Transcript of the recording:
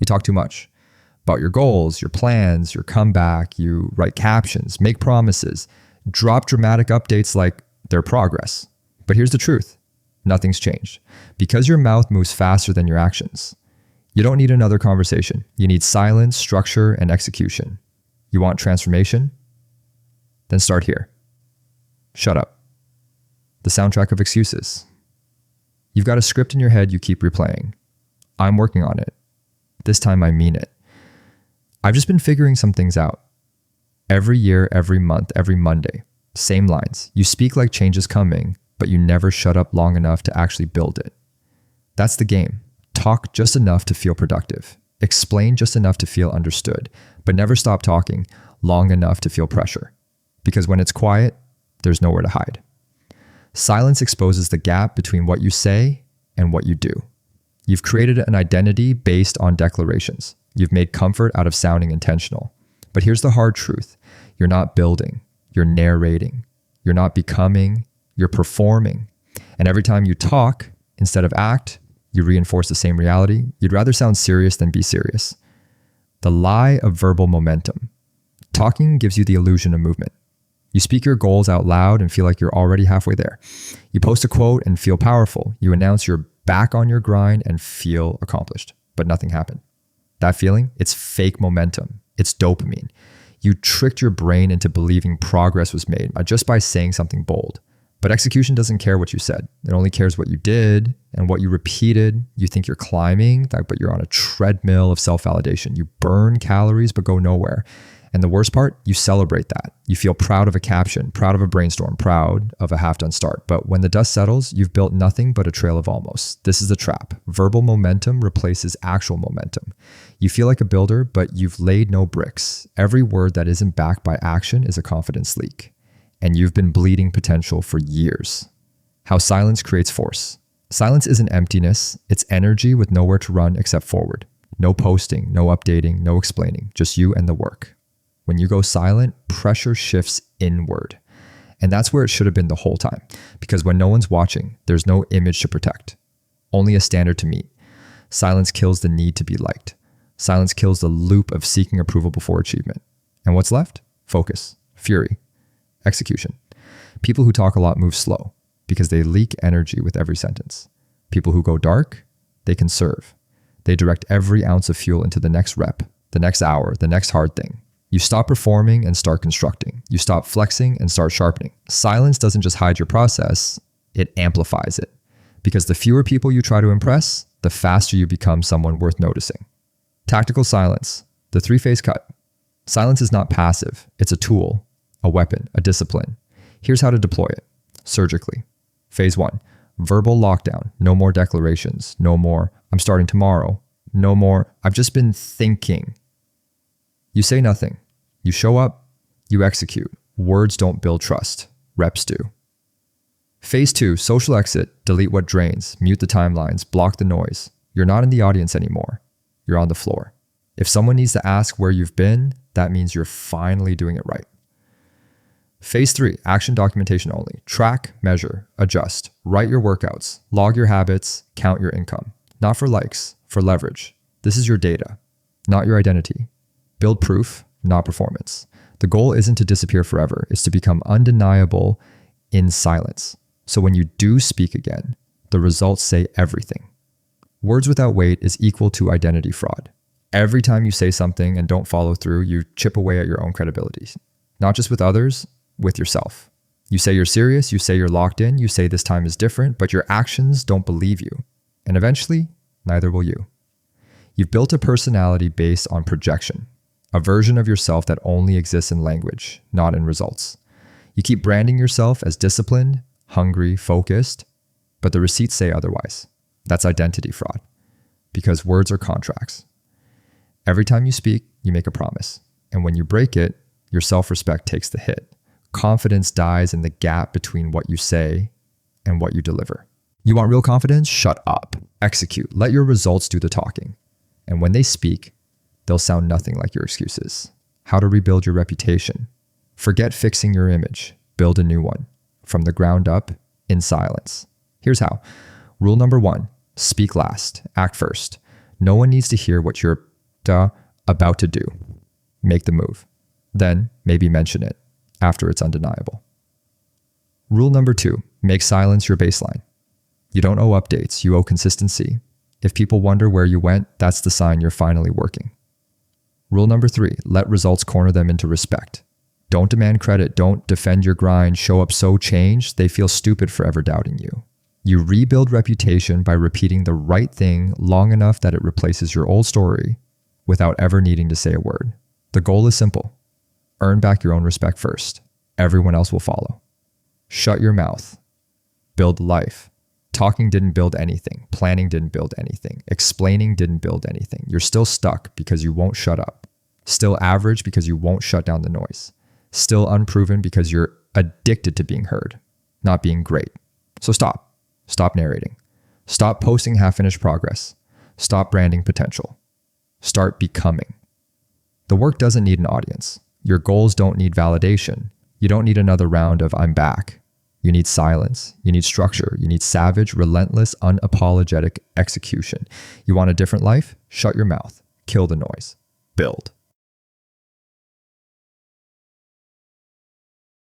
You talk too much about your goals, your plans, your comeback. You write captions, make promises, drop dramatic updates like their progress. But here's the truth. Nothing's changed. Because your mouth moves faster than your actions, you don't need another conversation. You need silence, structure, and execution. You want transformation? Then start here. Shut up. The soundtrack of excuses. You've got a script in your head you keep replaying. I'm working on it. This time I mean it. I've just been figuring some things out. Every year, every month, every Monday, same lines. You speak like change is coming, but you never shut up long enough to actually build it. That's the game. Talk just enough to feel productive. Explain just enough to feel understood, but never stop talking long enough to feel pressure. Because when it's quiet, there's nowhere to hide. Silence exposes the gap between what you say and what you do. You've created an identity based on declarations. You've made comfort out of sounding intentional. But here's the hard truth. You're not building. You're narrating. You're not becoming. You're performing. And every time you talk, instead of act, you reinforce the same reality. You'd rather sound serious than be serious. The lie of verbal momentum. Talking gives you the illusion of movement. You speak your goals out loud and feel like you're already halfway there. You post a quote and feel powerful. You announce you're back on your grind and feel accomplished, but nothing happened. That feeling, it's fake momentum. It's dopamine. You tricked your brain into believing progress was made just by saying something bold. But execution doesn't care what you said. It only cares what you did and what you repeated. You think you're climbing, but you're on a treadmill of self-validation. You burn calories, but go nowhere. And the worst part, you celebrate that. You feel proud of a caption, proud of a brainstorm, proud of a half-done start. But when the dust settles, you've built nothing but a trail of almost. This is the trap. Verbal momentum replaces actual momentum. You feel like a builder, but you've laid no bricks. Every word that isn't backed by action is a confidence leak. And you've been bleeding potential for years. How silence creates force. Silence isn't emptiness. It's energy with nowhere to run except forward. No posting, no updating, no explaining, just you and the work. When you go silent, pressure shifts inward. And that's where it should have been the whole time. Because when no one's watching, there's no image to protect. Only a standard to meet. Silence kills the need to be liked. Silence kills the loop of seeking approval before achievement. And what's left? Focus, fury, execution. People who talk a lot move slow because they leak energy with every sentence. People who go dark, they conserve. They direct every ounce of fuel into the next rep, the next hour, the next hard thing. You stop performing and start constructing. You stop flexing and start sharpening. Silence doesn't just hide your process, it amplifies it. Because the fewer people you try to impress, the faster you become someone worth noticing. Tactical silence, the three-phase cut. Silence is not passive. It's a tool, a weapon, a discipline. Here's how to deploy it, surgically. Phase 1, verbal lockdown. No more declarations. No more, I'm starting tomorrow. No more, I've just been thinking. You say nothing. You show up, you execute. Words don't build trust. Reps do. Phase 2, social exit. Delete what drains, mute the timelines, block the noise. You're not in the audience anymore. You're on the floor. If someone needs to ask where you've been, that means you're finally doing it right. Phase 3, action documentation only. Track, measure, adjust. Write your workouts, log your habits, count your income. Not for likes, for leverage. This is your data, not your identity. Build proof, not performance. The goal isn't to disappear forever. It's to become undeniable in silence. So when you do speak again, the results say everything. Words without weight is equal to identity fraud. Every time you say something and don't follow through, you chip away at your own credibility. Not just with others, with yourself. You say you're serious, you say you're locked in, you say this time is different, but your actions don't believe you. And eventually, neither will you. You've built a personality based on projection. A version of yourself that only exists in language, not in results. You keep branding yourself as disciplined, hungry, focused, but the receipts say otherwise. That's identity fraud, because words are contracts. Every time you speak, you make a promise. And when you break it, your self-respect takes the hit. Confidence dies in the gap between what you say and what you deliver. You want real confidence? Shut up. Execute. Let your results do the talking. And when they speak, they'll sound nothing like your excuses. How to rebuild your reputation. Forget fixing your image. Build a new one. From the ground up, in silence. Here's how. Rule number 1, speak last, act first. No one needs to hear what you're about to do. Make the move. Then maybe mention it after it's undeniable. Rule number 2, make silence your baseline. You don't owe updates, you owe consistency. If people wonder where you went, that's the sign you're finally working. Rule number 3, let results corner them into respect. Don't demand credit, don't defend your grind, show up so changed they feel stupid for ever doubting you. You rebuild reputation by repeating the right thing long enough that it replaces your old story without ever needing to say a word. The goal is simple. Earn back your own respect first. Everyone else will follow. Shut your mouth. Build life. Talking didn't build anything. Planning didn't build anything. Explaining didn't build anything. You're still stuck because you won't shut up. Still average because you won't shut down the noise. Still unproven because you're addicted to being heard, not being great. So stop. Stop narrating. Stop posting half-finished progress. Stop branding potential. Start becoming. The work doesn't need an audience. Your goals don't need validation. You don't need another round of I'm back. You need silence. You need structure. You need savage, relentless, unapologetic execution. You want a different life? Shut your mouth. Kill the noise. Build.